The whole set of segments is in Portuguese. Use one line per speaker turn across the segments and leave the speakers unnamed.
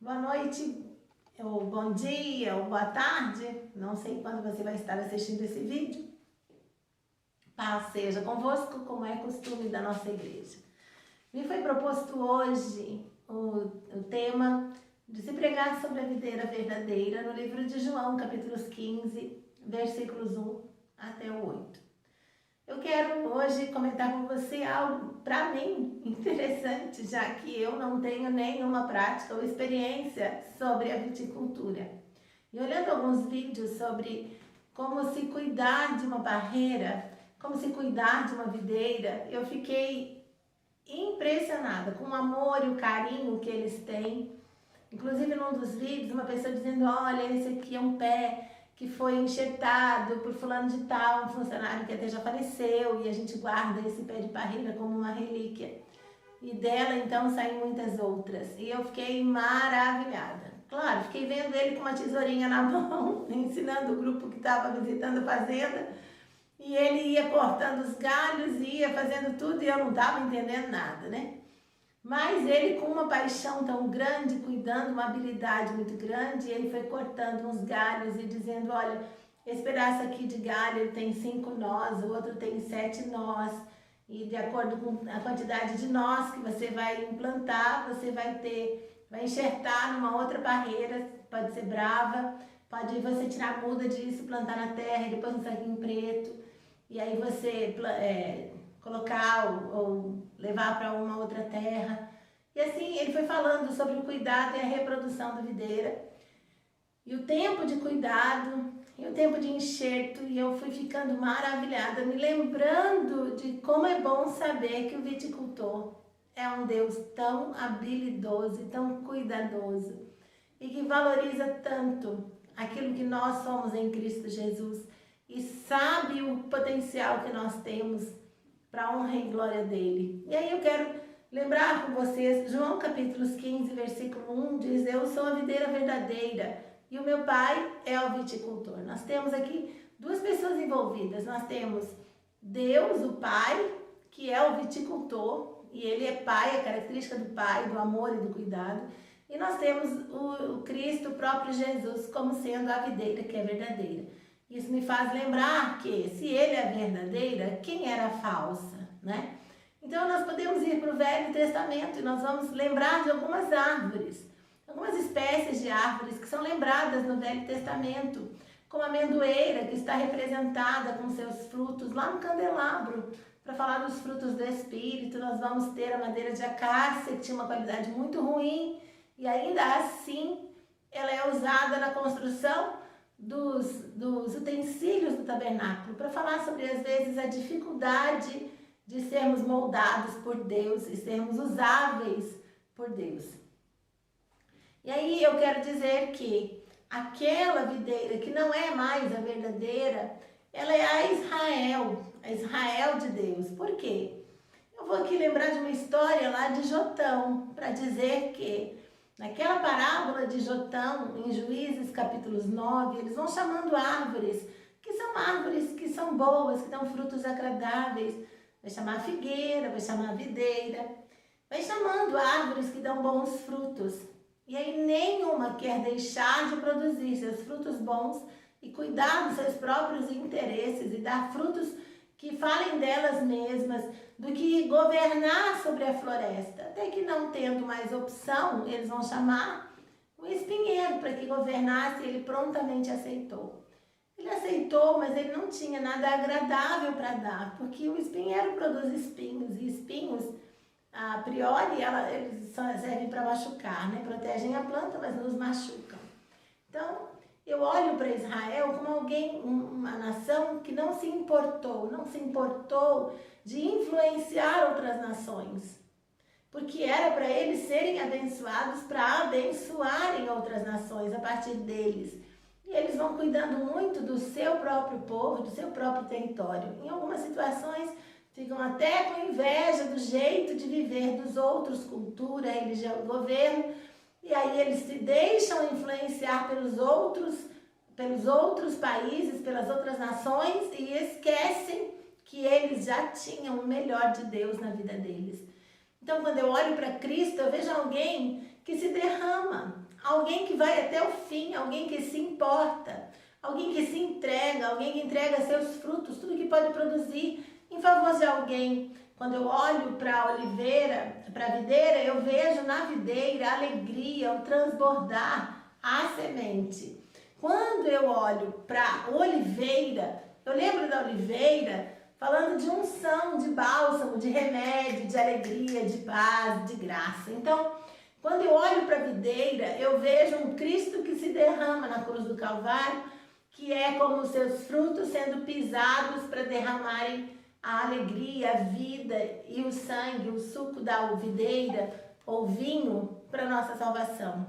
Boa noite, ou bom dia, ou boa tarde. Não sei quando você vai estar assistindo esse vídeo. Paz seja convosco, como é costume da nossa igreja. Me foi proposto hoje o tema de se pregar sobre a videira verdadeira no livro de João, capítulos 15, versículos 1 até o 8. Eu quero hoje comentar com você algo, para mim, interessante, já que eu não tenho nenhuma prática ou experiência sobre a viticultura. E olhando alguns vídeos sobre como se cuidar de uma barreira, como se cuidar de uma videira, eu fiquei impressionada com o amor e o carinho que eles têm. Inclusive, num dos vídeos, uma pessoa dizendo, olha, esse aqui é um pé que foi enxertado por fulano de tal, um funcionário que até já faleceu, e a gente guarda esse pé de parreira como uma relíquia. E dela, então, saem muitas outras. E eu fiquei maravilhada. Claro, fiquei vendo ele com uma tesourinha na mão, ensinando o grupo que estava visitando a fazenda, e ele ia cortando os galhos, ia fazendo tudo, e eu não estava entendendo nada, né? Mas ele, com uma paixão tão grande, cuidando, uma habilidade muito grande, ele foi cortando uns galhos e dizendo, olha, esse pedaço aqui de galho ele tem 5 nós, o outro tem 7 nós, e de acordo com a quantidade de nós que você vai implantar, você vai enxertar numa outra barreira, pode ser brava, pode você tirar a muda disso, plantar na terra, e depois um saquinho preto, e aí você colocar ou levar para uma outra terra. E assim, ele foi falando sobre o cuidado e a reprodução da videira, e o tempo de cuidado, e o tempo de enxerto, e eu fui ficando maravilhada, me lembrando de como é bom saber que o viticultor é um Deus tão habilidoso e tão cuidadoso, e que valoriza tanto aquilo que nós somos em Cristo Jesus, e sabe o potencial que nós temos para a honra e glória dele. E aí eu quero lembrar com vocês, João capítulos 15, versículo 1, diz, eu sou a videira verdadeira e o meu pai é o viticultor. Nós temos aqui duas pessoas envolvidas. Nós temos Deus, o pai, que é o viticultor, e ele é pai, a característica do pai, do amor e do cuidado. E nós temos o Cristo, o próprio Jesus, como sendo a videira que é verdadeira. Isso me faz lembrar que, se ele é verdadeira, quem era falsa, né? Então, nós podemos ir para o Velho Testamento e nós vamos lembrar de algumas árvores, algumas espécies de árvores que são lembradas no Velho Testamento, como a amendoeira, que está representada com seus frutos lá no candelabro. Para falar dos frutos do Espírito, nós vamos ter a madeira de acácia, que tinha uma qualidade muito ruim, e ainda assim ela é usada na construção dos utensílios do tabernáculo, para falar sobre, às vezes, a dificuldade de sermos moldados por Deus e sermos usáveis por Deus. E aí eu quero dizer que aquela videira que não é mais a verdadeira, ela é a Israel de Deus. Por quê? Eu vou aqui lembrar de uma história lá de Jotão, para dizer que naquela parábola de Jotão, em Juízes capítulos 9, eles vão chamando árvores que são boas, que dão frutos agradáveis. Vai chamar a figueira, vai chamar a videira, vai chamando árvores que dão bons frutos. E aí nenhuma quer deixar de produzir seus frutos bons e cuidar dos seus próprios interesses e dar frutos que falem delas mesmas, do que governar sobre a floresta. Até que, não tendo mais opção, eles vão chamar o espinheiro para que governasse, e ele prontamente aceitou. Ele aceitou, mas ele não tinha nada agradável para dar, porque o espinheiro produz espinhos, e espinhos, a priori, eles só servem para machucar, né? Protegem a planta, mas nos machucam. Então, eu olho para Israel como uma nação que não se importou de influenciar outras nações, porque era para eles serem abençoados, para abençoarem outras nações a partir deles. E eles vão cuidando muito do seu próprio povo, do seu próprio território. Em algumas situações, ficam até com inveja do jeito de viver dos outros, cultura, religião, governo, e aí eles se deixam influenciar pelos outros países, pelas outras nações, e esquecem que eles já tinham o melhor de Deus na vida deles. Então, quando eu olho para Cristo, eu vejo alguém que se derrama, alguém que vai até o fim, alguém que se importa, alguém que se entrega, alguém que entrega seus frutos, tudo que pode produzir em favor de alguém. Quando eu olho para a oliveira, para a videira, eu vejo na videira a alegria, o transbordar, a semente. Quando eu olho para a oliveira, eu lembro da oliveira falando de unção, de bálsamo, de remédio, de alegria, de paz, de graça. Então, quando eu olho para a videira, eu vejo um Cristo que se derrama na cruz do Calvário, que é como os seus frutos sendo pisados para derramarem a alegria, a vida e o sangue, o suco da videira ou vinho para nossa salvação.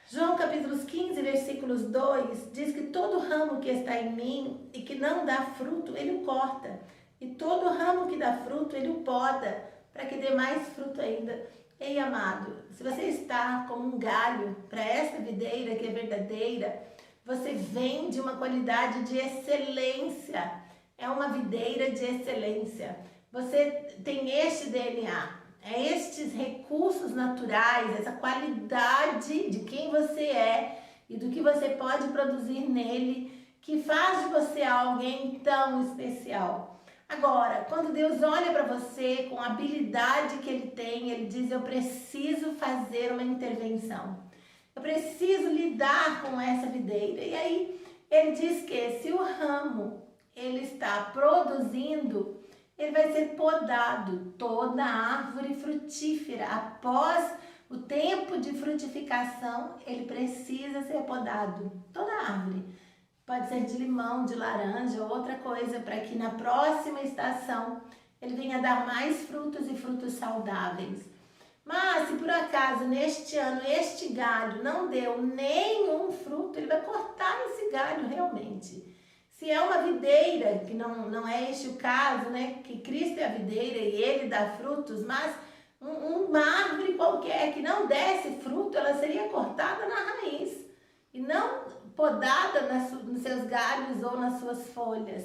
João capítulos 15, versículos 2, diz que todo ramo que está em mim e que não dá fruto, ele o corta. E todo ramo que dá fruto, ele o poda, para que dê mais fruto ainda. Ei, amado, se você está como um galho para essa videira que é verdadeira, você vem de uma qualidade de excelência. É uma videira de excelência. Você tem este DNA. É estes recursos naturais, essa qualidade de quem você é e do que você pode produzir nele, que faz de você alguém tão especial. Agora, quando Deus olha para você com a habilidade que Ele tem, Ele diz, eu preciso fazer uma intervenção. Eu preciso lidar com essa videira. E aí, Ele diz que se o ramo ele está produzindo, ele vai ser podado. Toda árvore frutífera, após o tempo de frutificação, ele precisa ser podado. Toda árvore. Pode ser de limão, de laranja ou outra coisa, para que na próxima estação ele venha dar mais frutos e frutos saudáveis. Mas se por acaso neste ano este galho não deu nenhum fruto, ele vai cortar esse galho realmente. Se é uma videira, que não é este o caso, né? Que Cristo é a videira e Ele dá frutos, mas uma árvore qualquer que não desse fruto, ela seria cortada na raiz e não podada nos seus galhos ou nas suas folhas.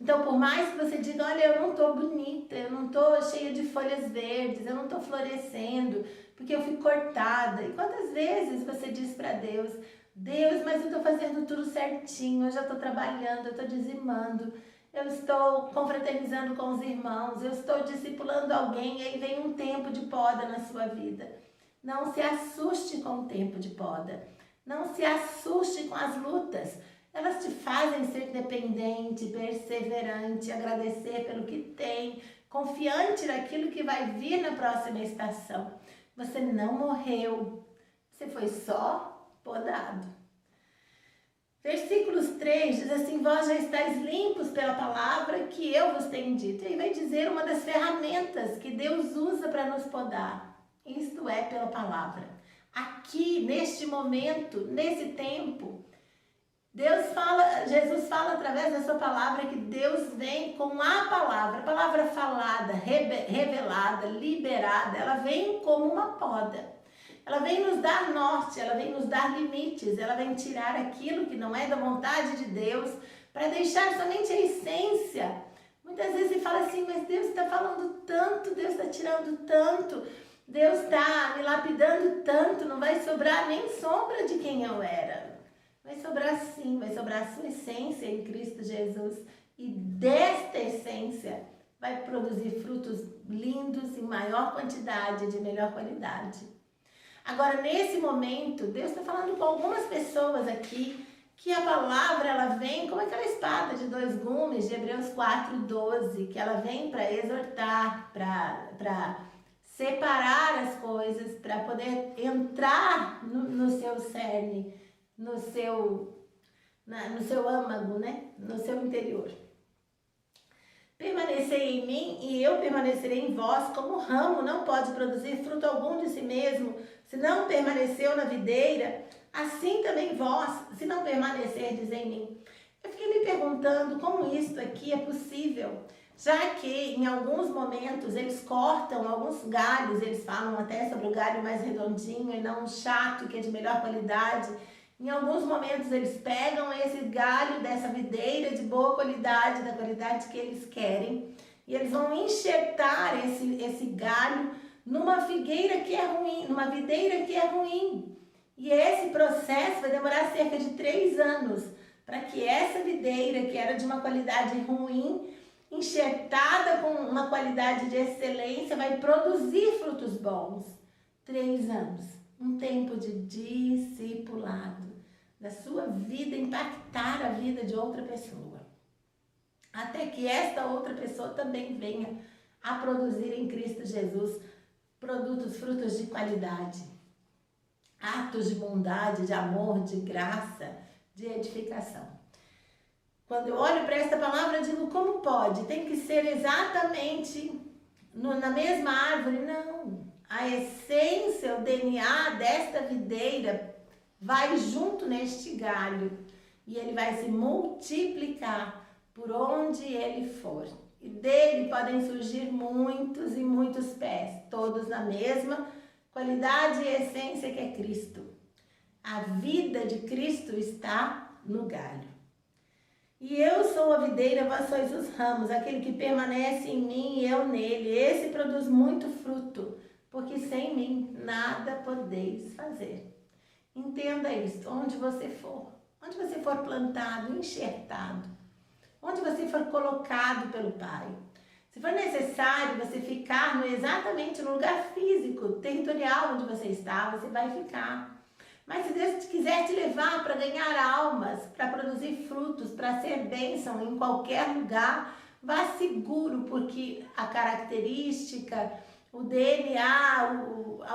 Então, por mais que você diga, olha, eu não estou bonita, eu não estou cheia de folhas verdes, eu não estou florescendo, porque eu fui cortada. E quantas vezes você diz para Deus, Deus, mas eu estou fazendo tudo certinho, eu já estou trabalhando, eu estou dizimando, eu estou confraternizando com os irmãos, eu estou discipulando alguém, e aí vem um tempo de poda na sua vida. Não se assuste com o tempo de poda, não se assuste com as lutas. Elas te fazem ser dependente, perseverante, agradecer pelo que tem, confiante naquilo que vai vir na próxima estação. Você não morreu, você foi só podado. Versículos 3 diz assim, vós já estáis limpos pela palavra que eu vos tenho dito. E vai dizer uma das ferramentas que Deus usa para nos podar. Isto é pela palavra. Aqui, neste momento, nesse tempo, Jesus fala através da sua palavra que Deus vem com a palavra falada, revelada, liberada, ela vem como uma poda. Ela vem nos dar norte, ela vem nos dar limites, ela vem tirar aquilo que não é da vontade de Deus para deixar somente a essência. Muitas vezes ele fala assim, mas Deus está falando tanto, Deus está tirando tanto, Deus está me lapidando tanto, não vai sobrar nem sombra de quem eu era. Vai sobrar sim, vai sobrar a sua essência em Cristo Jesus. E desta essência vai produzir frutos lindos em maior quantidade, de melhor qualidade. Agora, nesse momento, Deus está falando com algumas pessoas aqui que a palavra ela vem como aquela espada de 2 gumes de Hebreus 4:12, que ela vem para exortar, para separar as coisas, para poder entrar no seu cerne, no seu âmago, né? No seu interior. Permanecei em mim e eu permanecerei em vós, como o ramo não pode produzir fruto algum de si mesmo, se não permaneceu na videira, assim também vós, se não permanecerdes em mim. Eu fiquei me perguntando como isso aqui é possível, já que em alguns momentos eles cortam alguns galhos, eles falam até sobre o galho mais redondinho e não chato, que é de melhor qualidade. Em alguns momentos eles pegam esse galho dessa videira de boa qualidade, da qualidade que eles querem, e eles vão enxertar esse galho numa figueira que é ruim, numa videira que é ruim. E esse processo vai demorar cerca de 3 anos para que essa videira, que era de uma qualidade ruim, enxertada com uma qualidade de excelência, vai produzir frutos bons. 3 anos, um tempo de discipulado, da sua vida impactar a vida de outra pessoa, até que esta outra pessoa também venha a produzir em Cristo Jesus frutos de qualidade, atos de bondade, de amor, de graça, de edificação. Quando eu olho para esta palavra, eu digo, como pode? Tem que ser exatamente na mesma árvore? Não. A essência, o DNA desta videira vai junto neste galho e ele vai se multiplicar por onde ele for. E dele podem surgir muitos e muitos pés, todos na mesma qualidade e essência que é Cristo. A vida de Cristo está no galho. E eu sou a videira, vós sois os ramos, aquele que permanece em mim e eu nele. Esse produz muito fruto, porque sem mim nada podeis fazer. Entenda isso, onde você for plantado, enxertado, onde você for colocado pelo Pai. Se for necessário você ficar exatamente no lugar físico, territorial onde você está, você vai ficar. Mas se Deus quiser te levar para ganhar almas, para produzir frutos, para ser bênção em qualquer lugar, vá seguro, porque a característica, o DNA,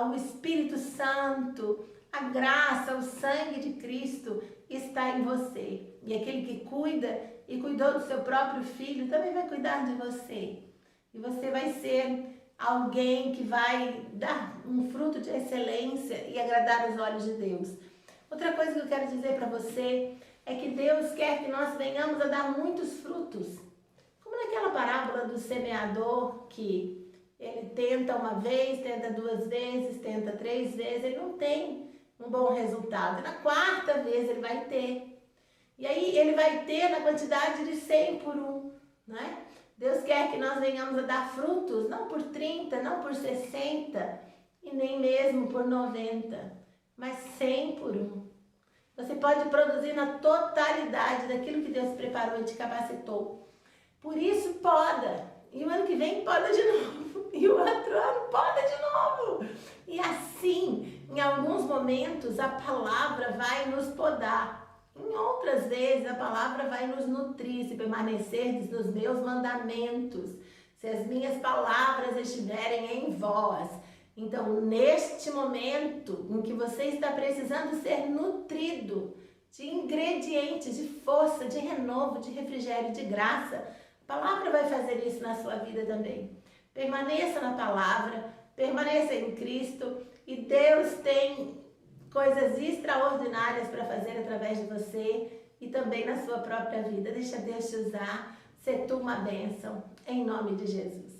o Espírito Santo, a graça, o sangue de Cristo está em você. E aquele que cuida e cuidou do seu próprio filho também vai cuidar de você. E você vai ser alguém que vai dar um fruto de excelência e agradar os olhos de Deus. Outra coisa que eu quero dizer para você é que Deus quer que nós venhamos a dar muitos frutos. Como naquela parábola do semeador, que ele tenta uma vez, tenta 2 vezes, tenta 3 vezes, ele não tem um bom resultado. E na 4ª vez ele vai ter. E aí ele vai ter na quantidade de 100 por 1, né? Deus quer que nós venhamos a dar frutos, não por 30, não por 60 e nem mesmo por 90, mas 100 por 1. Você pode produzir na totalidade daquilo que Deus preparou e te capacitou. Por isso poda. E o ano que vem poda de novo. E o outro ano poda de novo. E assim, em alguns momentos, a palavra vai nos podar. Em outras vezes, a palavra vai nos nutrir, se permanecerdes nos meus mandamentos, se as minhas palavras estiverem em vós. Então, neste momento em que você está precisando ser nutrido de ingredientes, de força, de renovo, de refrigério, de graça, a palavra vai fazer isso na sua vida também. Permaneça na palavra, permaneça em Cristo e Deus tem coisas extraordinárias para fazer através de você e também na sua própria vida. Deixa Deus te usar, ser tu uma bênção, em nome de Jesus.